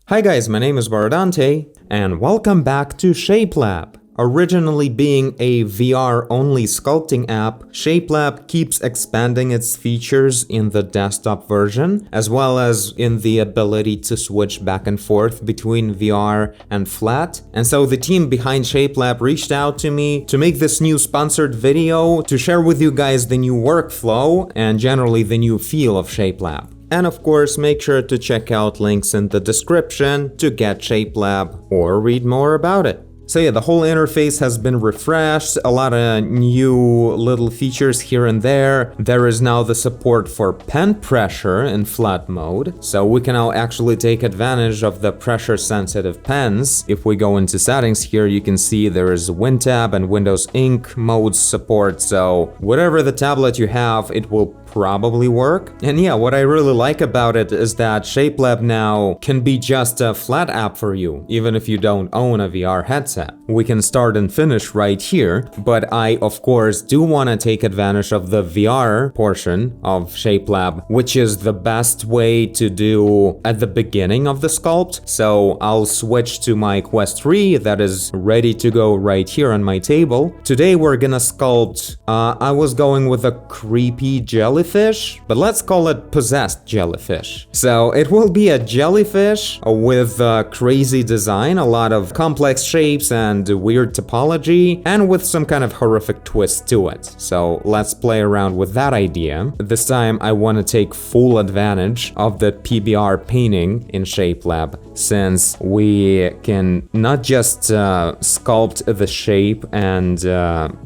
Hi guys, my name is Baradante, and welcome back to Shapelab. Originally being a VR-only sculpting app, Shapelab keeps expanding its features in the desktop version, as well as in the ability to switch back and forth between VR and flat. And so the team behind Shapelab reached out to me to make this new sponsored video to share with you guys the new workflow and generally the new feel of Shapelab. And of course, make sure to check out links in the description to get Shapelab or read more about it. So yeah, the whole interface has been refreshed, a lot of new little features here and there. There is now the support for pen pressure in flat mode, so we can now actually take advantage of the pressure sensitive pens. If we go into settings here, you can see there is WinTab and Windows Ink modes support, so whatever the tablet you have, it will probably work. And yeah, what I really like about it is that Shapelab now can be just a flat app for you, even if you don't own a VR headset. We can start and finish right here, but I of course do want to take advantage of the VR portion of Shapelab, which is the best way to do at the beginning of the sculpt. So I'll switch to my Quest 3 that is ready to go right here on my table. Today we're gonna sculpt, I was going with a creepy jellyfish, but let's call it possessed jellyfish. So it will be a jellyfish with a crazy design, a lot of complex shapes and weird topology, and with some kind of horrific twist to it. So let's play around with that idea. This time I want to take full advantage of the PBR painting in Shapelab, since we can not just sculpt the shape and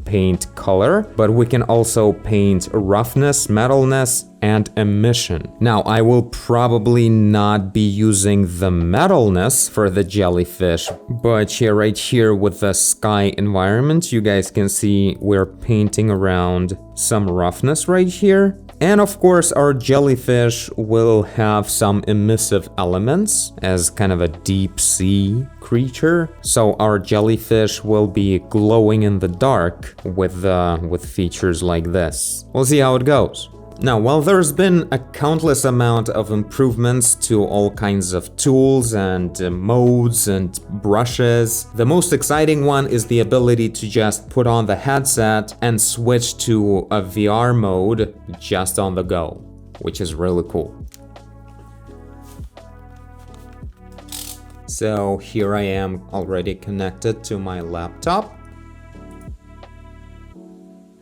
paint color, but we can also paint roughness, metalness, and emission. Now, I will probably not be using the metalness for the jellyfish, but here, right here with the sky environment, you guys can see we're painting around some roughness right here. And of course, our jellyfish will have some emissive elements as kind of a deep sea creature. So our jellyfish will be glowing in the dark with features like this. We'll see how it goes. Now, while there's been a countless amount of improvements to all kinds of tools and modes and brushes, the most exciting one is the ability to just put on the headset and switch to a VR mode just on the go, which is really cool. So here I am already connected to my laptop.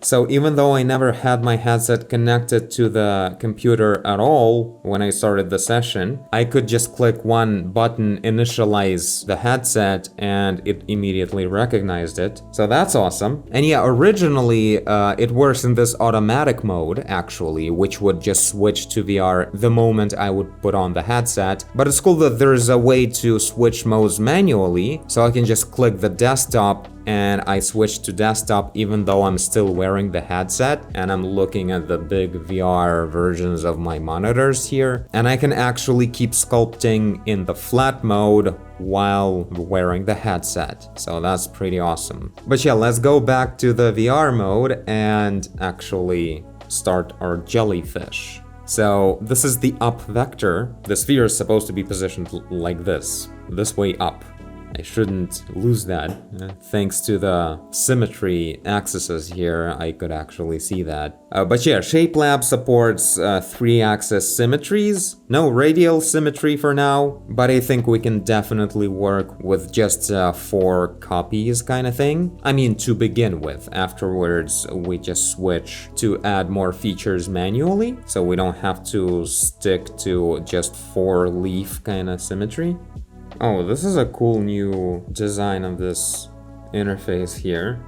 So even though I never had my headset connected to the computer at all when I started the session, I could just click one button, initialize the headset, and it immediately recognized it. So that's awesome. And yeah, originally it works in this automatic mode actually, which would just switch to VR the moment I would put on the headset. But it's cool that there's a way to switch modes manually, so I can just click the desktop and I switch to desktop even though I'm still wearing the headset and I'm looking at the big VR versions of my monitors here. And I can actually keep sculpting in the flat mode while wearing the headset. So that's pretty awesome. But yeah, let's go back to the VR mode and actually start our jellyfish. So this is the up vector. The sphere is supposed to be positioned like this way up. I shouldn't lose that. Thanks to the symmetry axes here, I could actually see that. But yeah, Shapelab supports 3-axis symmetries. No radial symmetry for now, but I think we can definitely work with just 4 copies kind of thing. I mean, to begin with. Afterwards, we just switch to add more features manually, so we don't have to stick to just 4-leaf kind of symmetry. Oh, this is a cool new design of this interface here.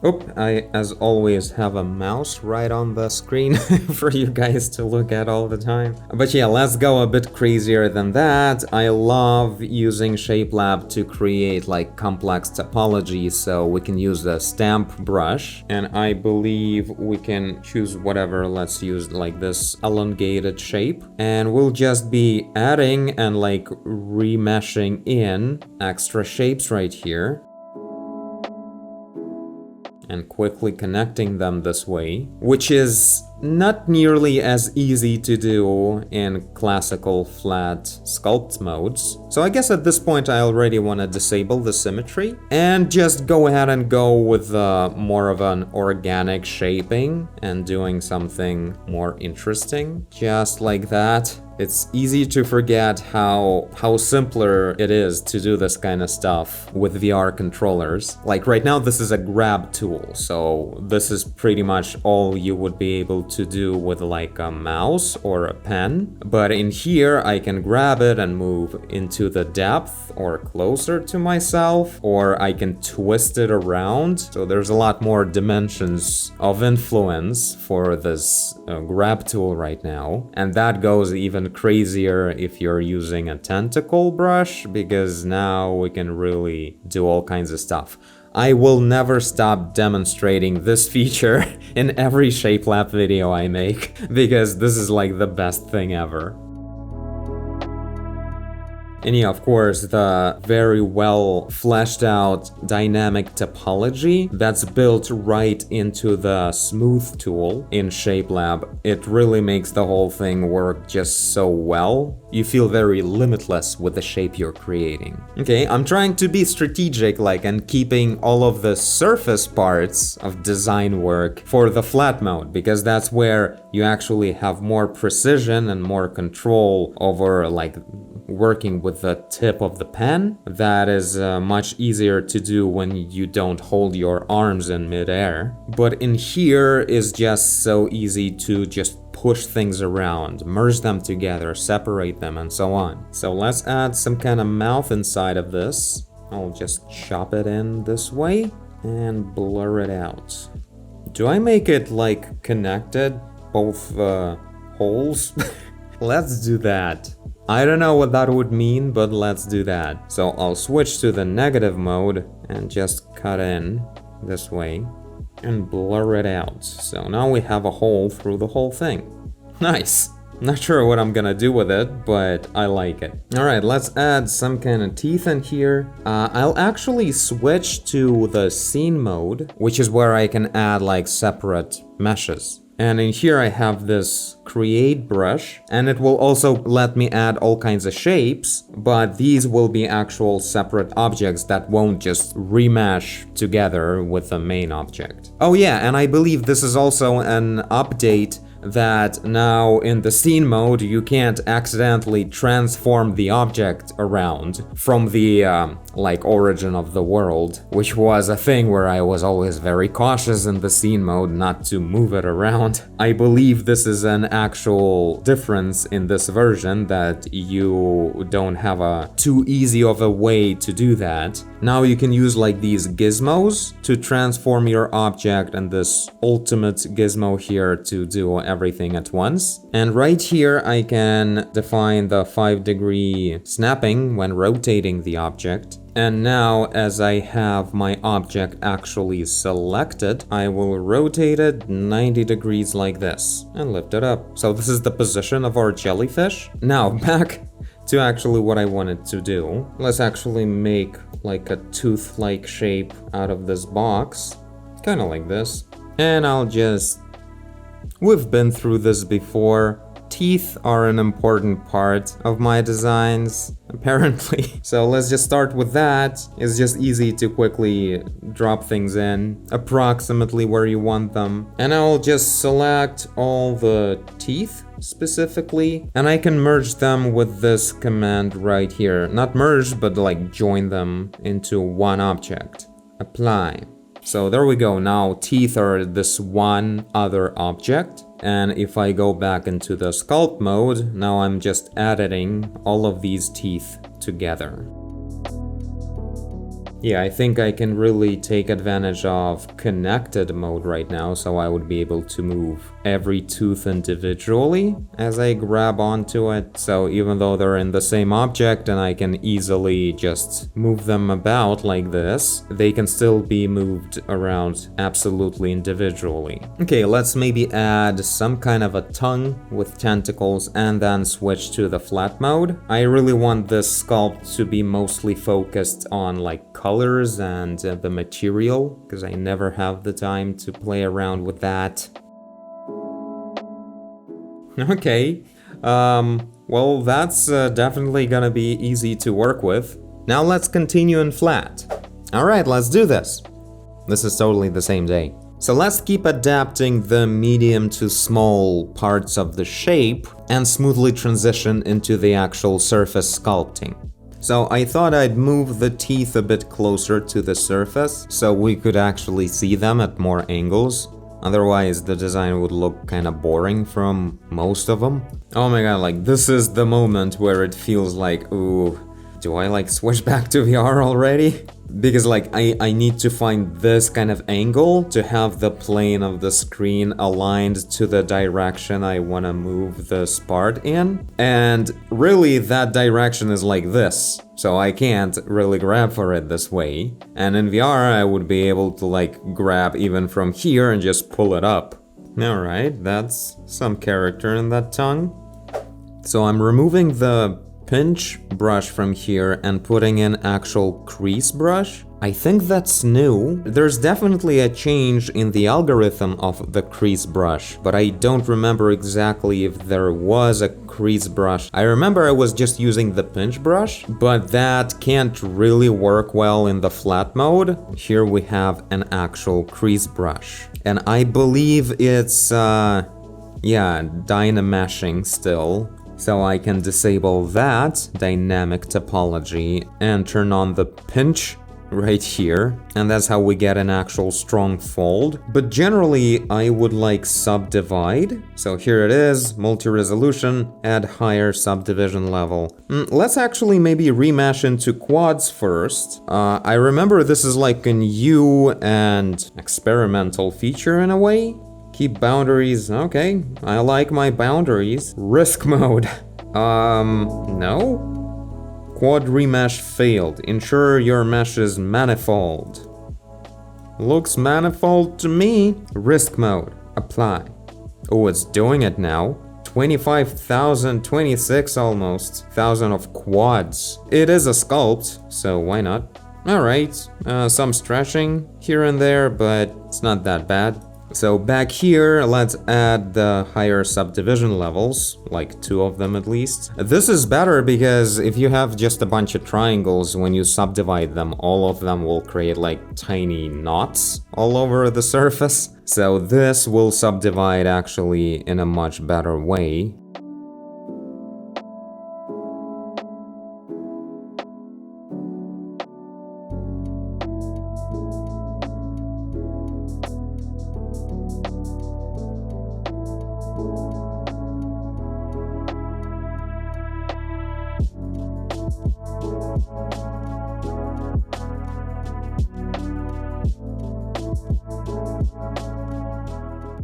Oop, I, as always, have a mouse right on the screen for you guys to look at all the time. But yeah, let's go a bit crazier than that. I love using Shapelab to create like complex topology, so we can use the stamp brush. And I believe we can choose whatever, let's use like this elongated shape. And we'll just be adding and like remeshing in extra shapes right here. And quickly connecting them this way, which is not nearly as easy to do in classical flat sculpt modes. So I guess at this point I already want to disable the symmetry and just go ahead and go with more of an organic shaping and doing something more interesting, just like that. It's easy to forget how simpler it is to do this kind of stuff with VR controllers. Like right now this is a grab tool, so this is pretty much all you would be able to do with like a mouse or a pen. But in here I can grab it and move into the depth or closer to myself, or I can twist it around. So there's a lot more dimensions of influence for this grab tool right now. And that goes even crazier if you're using a tentacle brush, because now we can really do all kinds of stuff. I will never stop demonstrating this feature in every Shapelab video I make, because this is like the best thing ever. And yeah, of course, the very well fleshed out dynamic topology that's built right into the smooth tool in Shapelab. It really makes the whole thing work just so well. You feel very limitless with the shape you're creating. Okay, I'm trying to be strategic, like, and keeping all of the surface parts of design work for the flat mode, because that's where you actually have more precision and more control over, like, working with the tip of the pen. That is much easier to do when you don't hold your arms in midair. But in here is just so easy to just push things around, merge them together, separate them, and so on. So let's add some kind of mouth inside of this. I'll just chop it in this way and blur it out. Do I make it like connected, both holes? Let's do that. I don't know what that would mean, but let's do that. So I'll switch to the negative mode and just cut in this way and blur it out. So now we have a hole through the whole thing. Nice. Not sure what I'm gonna do with it, but I like it. Alright, let's add some kind of teeth in here. I'll actually switch to the scene mode, which is where I can add like separate meshes. And in here I have this create brush, and it will also let me add all kinds of shapes, but these will be actual separate objects that won't just remesh together with the main object. Oh yeah, and I believe this is also an update that now in the scene mode you can't accidentally transform the object around from the like origin of the world, which was a thing where I was always very cautious in the scene mode not to move it around. I believe this is an actual difference in this version, that you don't have a too easy of a way to do that. Now you can use like these gizmos to transform your object, and this ultimate gizmo here to do everything at once. And right here I can define the 5-degree snapping when rotating the object. And now, as I have my object actually selected, I will rotate it 90 degrees like this and lift it up. So this is the position of our jellyfish. Now back to actually what I wanted to do. Let's actually make like a tooth-like shape out of this box, kind of like this. And I'll just... We've been through this before. Teeth are an important part of my designs, apparently. So let's just start with that. It's just easy to quickly drop things in approximately where you want them. And I'll just select all the teeth specifically, and I can merge them with this command right here. Not merge, but like join them into one object. Apply. So there we go. Now teeth are this one other object. And if I go back into the sculpt mode, now I'm just editing all of these teeth together. Yeah, I think I can really take advantage of connected mode right now, so I would be able to move every tooth individually as I grab onto it. So even though they're in the same object and I can easily just move them about like this, they can still be moved around absolutely individually. Okay, let's maybe add some kind of a tongue with tentacles and then switch to the flat mode. I really want this sculpt to be mostly focused on like colors and the material, because I never have the time to play around with that. Okay. Well, that's definitely gonna be easy to work with. Now let's continue in flat. Alright, let's do this. This is totally the same day. So let's keep adapting the medium to small parts of the shape and smoothly transition into the actual surface sculpting. So I thought I'd move the teeth a bit closer to the surface so we could actually see them at more angles. Otherwise, the design would look kind of boring from most of them. Oh my god, like this is the moment where it feels like, ooh, do I like switch back to VR already? Because like I need to find this kind of angle to have the plane of the screen aligned to the direction I want to move this part in. And really that direction is like this. So I can't really grab for it this way. And in VR I would be able to like grab even from here and just pull it up. Alright, that's some character in that tongue. So I'm removing the pinch brush from here and putting in actual crease brush. I think that's new. There's definitely a change in the algorithm of the crease brush, but I don't remember exactly if there was a crease brush. I remember I was just using the pinch brush, but that can't really work well in the flat mode. Here we have an actual crease brush. And I believe it's, dynameshing still. So I can disable that dynamic topology and turn on the pinch right here. And that's how we get an actual strong fold. But generally, I would like subdivide. So here it is, multi-resolution, add higher subdivision level. Let's actually maybe remesh into quads first. I remember this is like a new and experimental feature in a way. Keep boundaries, okay, I like my boundaries. Risk mode, no? Quad remesh failed, ensure your mesh is manifold. Looks manifold to me. Risk mode, apply. Oh, it's doing it now. 25,000, 26 almost, 1,000 of quads. It is a sculpt, so why not? Alright, some stretching here and there, but it's not that bad. So back here, let's add the higher subdivision levels, like 2 of them at least. This is better because if you have just a bunch of triangles, when you subdivide them, all of them will create like tiny knots all over the surface. So this will subdivide actually in a much better way.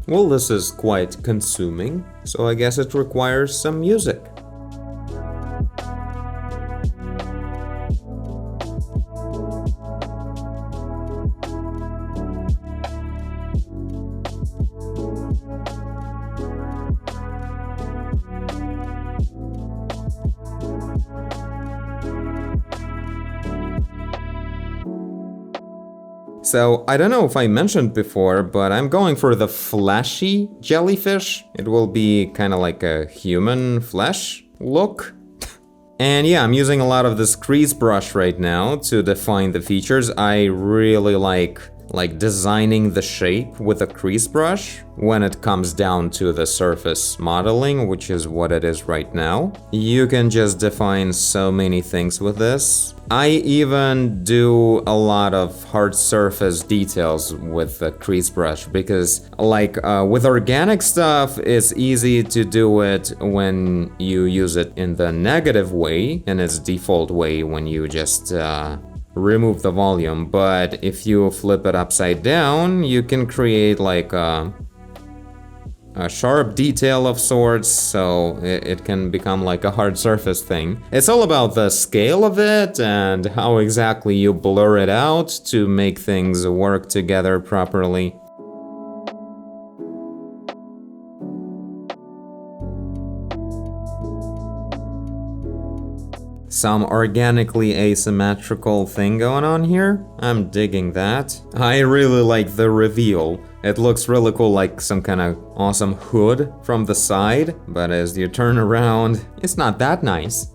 Well, this is quite consuming, so I guess it requires some music. So, I don't know if I mentioned before, but I'm going for the fleshy jellyfish. It will be kind of like a human flesh look. And yeah, I'm using a lot of this crease brush right now to define the features. I really like designing the shape with a crease brush when it comes down to the surface modeling, which is what it is right now. You can just define so many things with this. I even do a lot of hard surface details with the crease brush because with organic stuff, it's easy to do it when you use it in the negative way, in its default way when you just remove the volume. But if you flip it upside down, you can create like a sharp detail of sorts, so it can become like a hard surface thing. It's all about the scale of it and how exactly you blur it out to make things work together properly. Some organically asymmetrical thing going on here. I'm digging that. I really like the reveal. It looks really cool, like some kind of awesome hood from the side, but as you turn around, it's not that nice.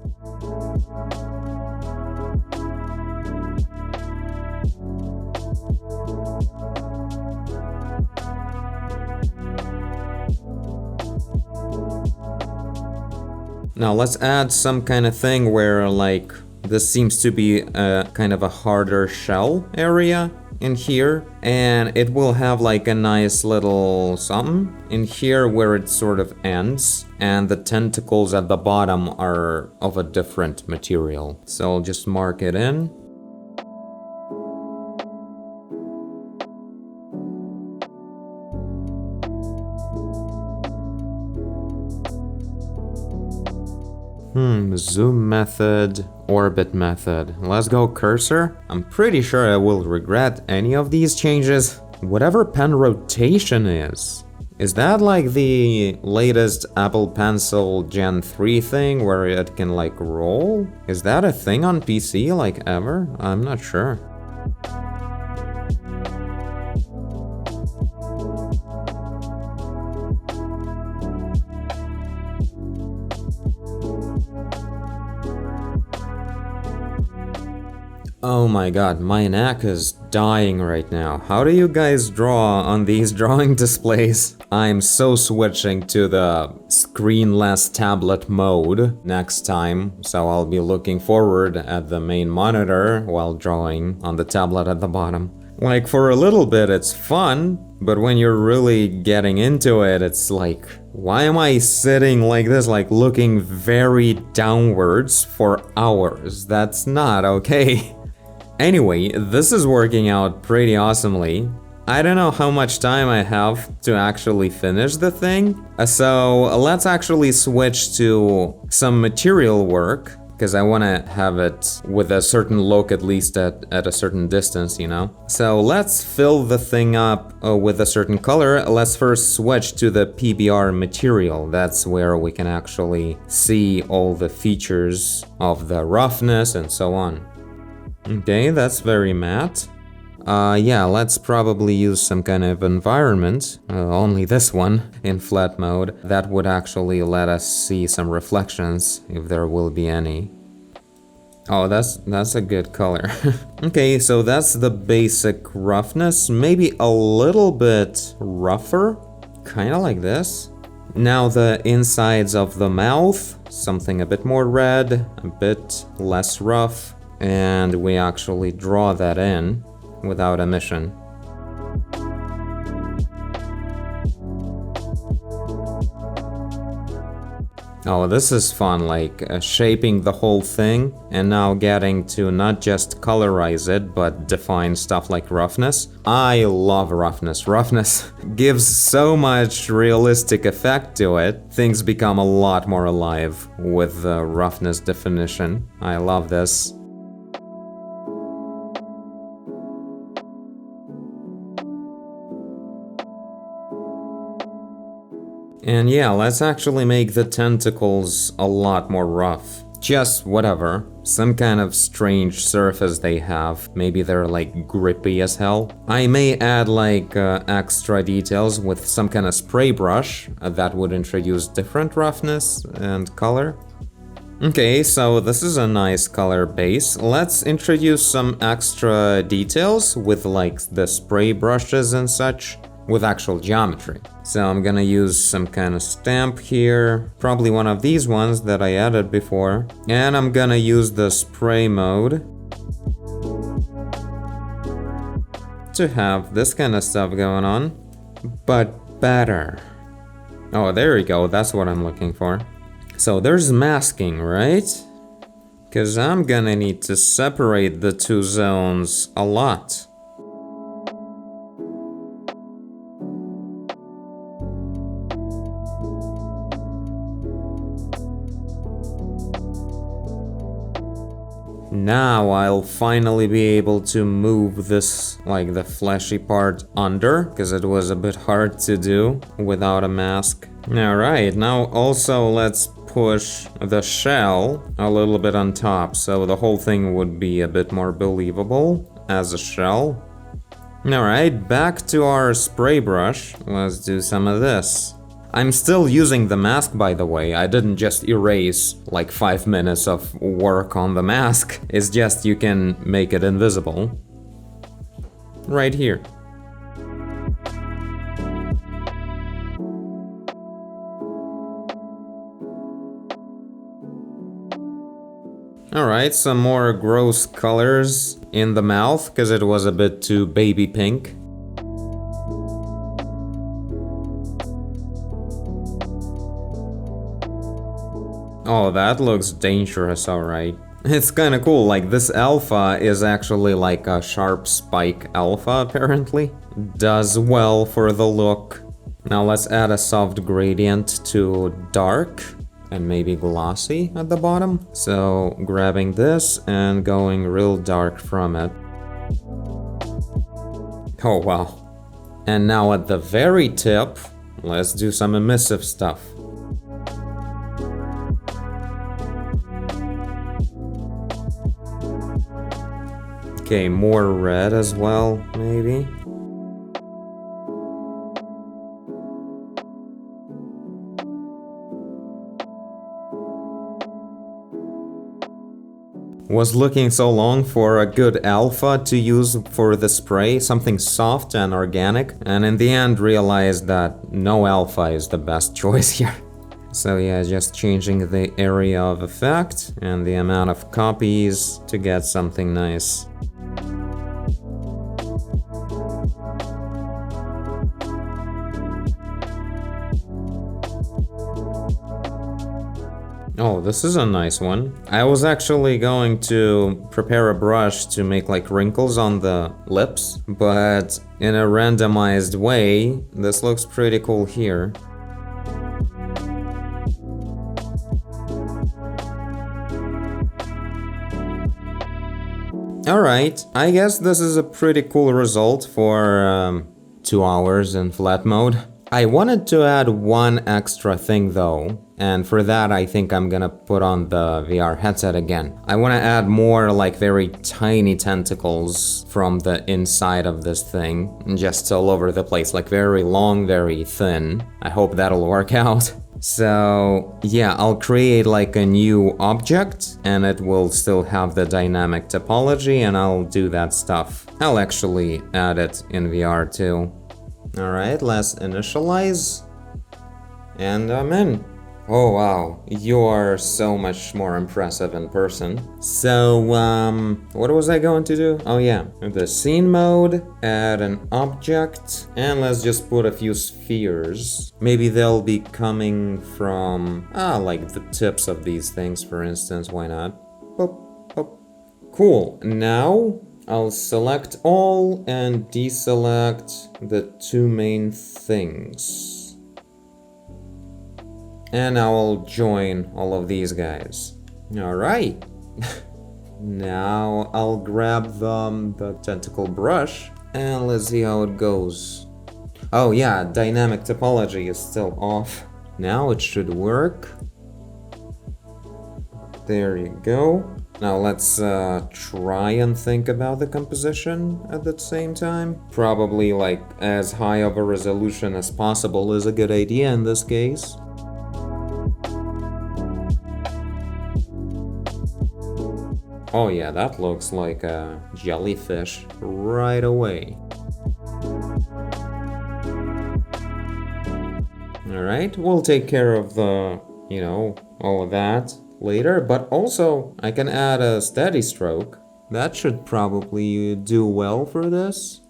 Now let's add some kind of thing where like this seems to be a kind of a harder shell area in here, and it will have like a nice little something in here where it sort of ends, and the tentacles at the bottom are of a different material. So I'll just mark it in. Zoom method, orbit method. Let's go cursor. I'm pretty sure I will regret any of these changes. Whatever pen rotation is that like the latest Apple Pencil Gen 3 thing where it can like roll? Is that a thing on PC like ever? I'm not sure. Oh my god, my neck is dying right now. How do you guys draw on these drawing displays? I'm so switching to the screenless tablet mode next time, so I'll be looking forward at the main monitor while drawing on the tablet at the bottom. Like, for a little bit it's fun, but when you're really getting into it, it's like, why am I sitting like this, like looking very downwards for hours? That's not okay. Anyway, this is working out pretty awesomely. I don't know how much time I have to actually finish the thing, so let's actually switch to some material work, because I want to have it with a certain look, at least at a certain distance, you know? So let's fill the thing up with a certain color. Let's first switch to the PBR material. That's where we can actually see all the features of the roughness and so on. Okay, that's very matte. Yeah, let's probably use some kind of environment, only this one, in flat mode. That would actually let us see some reflections, if there will be any. Oh, that's a good color. Okay, so that's the basic roughness, maybe a little bit rougher, kinda like this. Now the insides of the mouth, something a bit more red, a bit less rough. And we actually draw that in without emission. Oh, this is fun, like shaping the whole thing and now getting to not just colorize it, but define stuff like roughness. I love roughness. Roughness gives so much realistic effect to it. Things become a lot more alive with the roughness definition. I love this. And yeah, let's actually make the tentacles a lot more rough. Just whatever, some kind of strange surface they have. Maybe they're like grippy as hell. I may add like extra details with some kind of spray brush that would introduce different roughness and color. Okay, so this is a nice color base. Let's introduce some extra details with like the spray brushes and such, with actual geometry. So I'm gonna use some kind of stamp here, probably one of these ones that I added before, and I'm gonna use the spray mode to have this kind of stuff going on, but better. Oh, there we go, that's what I'm looking for. So there's masking, right? Because I'm gonna need to separate the two zones a lot. Now I'll finally be able to move this, like the fleshy part under, because it was a bit hard to do without a mask. Alright, now also let's push the shell a little bit on top, so the whole thing would be a bit more believable as a shell. Alright, back to our spray brush. Let's do some of this. I'm still using the mask, by the way. I didn't just erase like 5 minutes of work on the mask. It's just you can make it invisible. Right here. Alright, some more gross colors in the mouth, because it was a bit too baby pink. Oh, that looks dangerous, alright. It's kinda cool, like this alpha is actually like a sharp spike alpha, apparently. Does well for the look. Now let's add a soft gradient to dark. And maybe glossy at the bottom. So grabbing this and going real dark from it. Oh wow. And now at the very tip, let's do some emissive stuff. Okay, more red as well, maybe. Was looking so long for a good alpha to use for the spray, something soft and organic, and in the end realized that no alpha is the best choice here. So yeah, just changing the area of effect and the amount of copies to get something nice. Oh, this is a nice one. I was actually going to prepare a brush to make like wrinkles on the lips, but in a randomized way, this looks pretty cool here. Alright, I guess this is a pretty cool result for 2 hours in flat mode. I wanted to add one extra thing though, and for that I think I'm gonna put on the VR headset again. I want to add more like very tiny tentacles from the inside of this thing, just all over the place, like very long, very thin. I hope that'll work out. So yeah, I'll create like a new object and it will still have the dynamic topology and I'll do that stuff. I'll actually add it in VR too. Alright, let's initialize. And I'm in. Oh wow, you are so much more impressive in person. So, what was I going to do? Oh yeah, the scene mode, add an object, and let's just put a few spheres. Maybe they'll be coming from, like the tips of these things, for instance, why not? Boop, boop. Cool, now I'll select all and deselect the 2 main things. And now I'll join all of these guys. Alright. Now I'll grab the tentacle brush and let's see how it goes. Oh yeah, dynamic topology is still off. Now it should work. There you go. Now let's try and think about the composition at the same time. Probably like as high of a resolution as possible is a good idea in this case. Oh yeah, that looks like a jellyfish right away. Alright, we'll take care of the, all of that later, but also I can add a steady stroke. That should probably do well for this.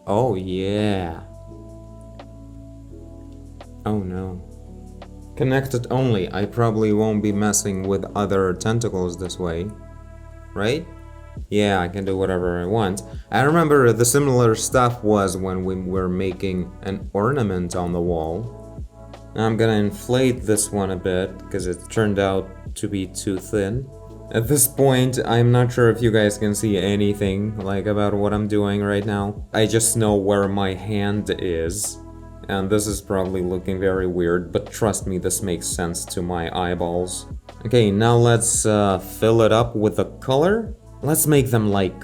Oh yeah. Oh no. Connected only. I probably won't be messing with other tentacles this way. Right? Yeah, I can do whatever I want. I remember the similar stuff was when we were making an ornament on the wall. I'm gonna inflate this one a bit, because it turned out to be too thin. At this point, I'm not sure if you guys can see anything, like, about what I'm doing right now. I just know where my hand is. And this is probably looking very weird, but trust me, this makes sense to my eyeballs. Okay, now let's fill it up with a color. Let's make them like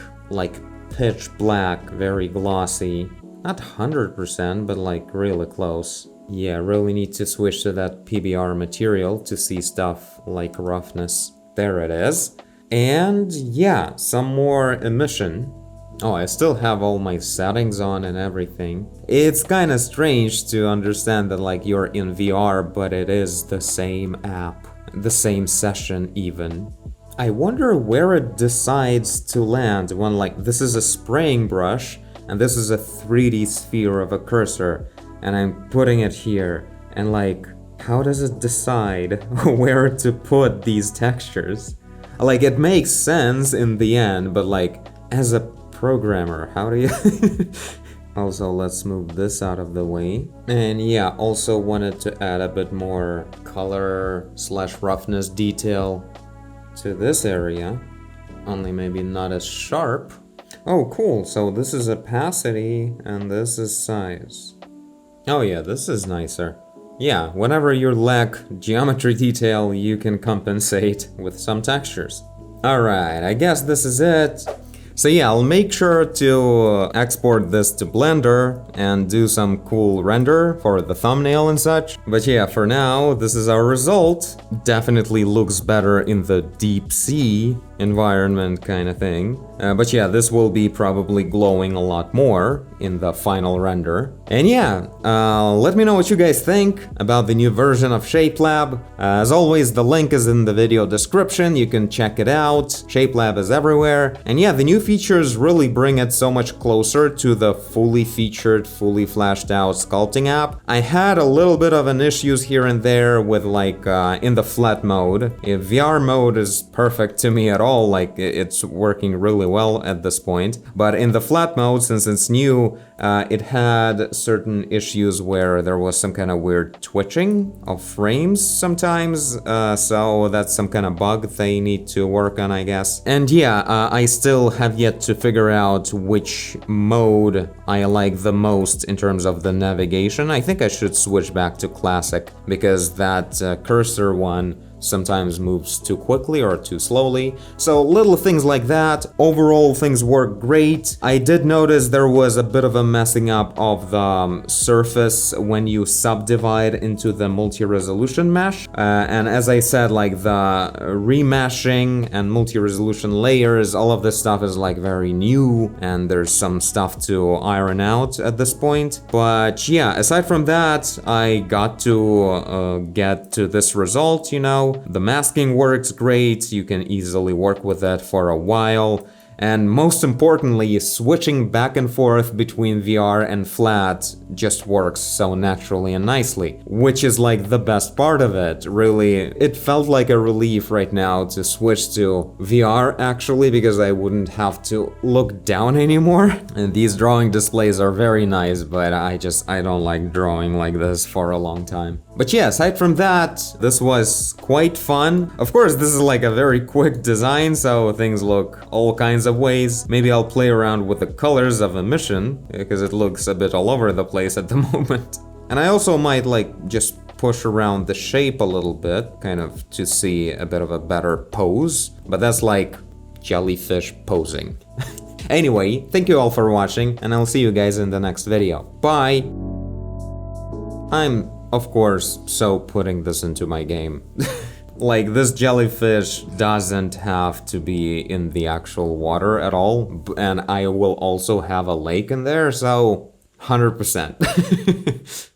pitch black, very glossy. Not 100%, but like really close. Yeah, really need to switch to that PBR material to see stuff like roughness. There it is. And yeah, some more emission. Oh, I still have all my settings on and everything. It's kinda strange to understand that like you're in VR, but it is the same app. The same session even. I wonder where it decides to land when like this is a spraying brush and this is a 3D sphere of a cursor and I'm putting it here and like how does it decide where to put these textures? Like it makes sense in the end, but like as a programmer, how do you Also, let's move this out of the way. And yeah, also wanted to add a bit more color / roughness detail to this area, only maybe not as sharp. Oh, cool. So this is opacity and this is size. Oh yeah, this is nicer. Yeah, whenever you lack geometry detail, you can compensate with some textures. Alright, I guess this is it. So yeah, I'll make sure to export this to Blender and do some cool render for the thumbnail and such. But yeah, for now, this is our result. Definitely looks better in the deep sea environment kind of thing. But yeah, this will be probably glowing a lot more in the final render. And yeah, let me know what you guys think about the new version of Shapelab. As always, the link is in the video description, you can check it out. Shapelab is everywhere. And yeah, the new features really bring it so much closer to the fully featured, fully flashed out sculpting app. I had a little bit of an issues here and there with like in the flat mode. If VR mode is perfect to me at all, like it's working really well at this point. But in the flat mode, since it's new, it had certain issues where there was some kind of weird twitching of frames sometimes. So that's some kind of bug they need to work on, I guess. And yeah, I still have yet to figure out which mode I like the most in terms of the navigation. I think I should switch back to classic because that cursor one sometimes moves too quickly or too slowly. So little things like that. Overall, things work great. I did notice there was a bit of a messing up of the surface when you subdivide into the multi-resolution mesh. And as I said, like the remeshing and multi-resolution layers, all of this stuff is like very new and there's some stuff to iron out at this point. But yeah, aside from that, I got to get to this result, you know. The masking works great, you can easily work with that for a while. And most importantly, switching back and forth between VR and flat just works so naturally and nicely, which is like the best part of it. Really, it felt like a relief right now to switch to VR actually, because I wouldn't have to look down anymore. And these drawing displays are very nice, but I don't like drawing like this for a long time. But yeah, aside from that, this was quite fun. Of course, this is like a very quick design, so things look all kinds of ways. Maybe I'll play around with the colors of emission, because it looks a bit all over the place at the moment. And I also might like just push around the shape a little bit, kind of to see a bit of a better pose. But that's like jellyfish posing. Anyway, thank you all for watching, and I'll see you guys in the next video. Bye! I'm, of course, so putting this into my game. Like, this jellyfish doesn't have to be in the actual water at all, and I will also have a lake in there, so 100%.